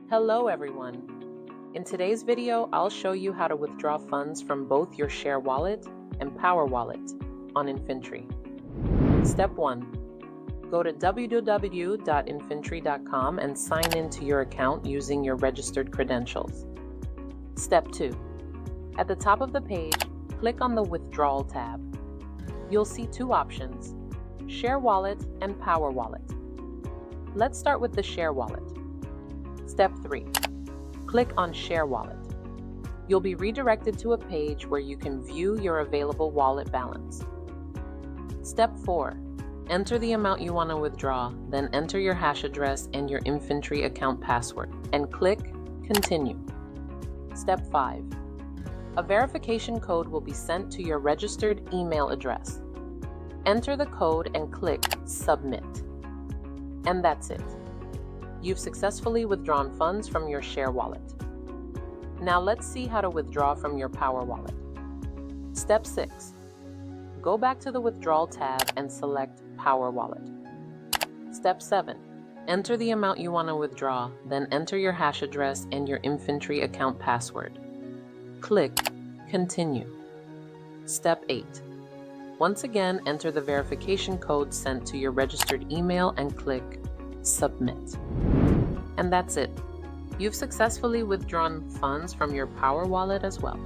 Hello everyone. In today's video, I'll show you how to withdraw funds from both your Share Wallet and Power Wallet on Infintri. Step 1. Go to www.infintri.com and sign into your account using your registered credentials. Step 2. At the top of the page, click on the Withdrawal tab. You'll see two options, Share Wallet and Power Wallet. Let's start with the Share Wallet. Step 3. Click on Share Wallet. You'll be redirected to a page where you can view your available wallet balance. Step 4. Enter the amount you want to withdraw, then enter your hash address and your Infintri account password, and click Continue. Step 5. A verification code will be sent to your registered email address. Enter the code and click Submit. And that's it. You've successfully withdrawn funds from your Share Wallet. Now let's see how to withdraw from your Power Wallet. Step 6. Go back to the Withdrawal tab and select Power Wallet. Step 7. Enter the amount you want to withdraw, then enter your hash address and your Infintri account password. Click Continue. Step 8. Once again, enter the verification code sent to your registered email and click Submit. And that's it. You've successfully withdrawn funds from your Power Wallet as well.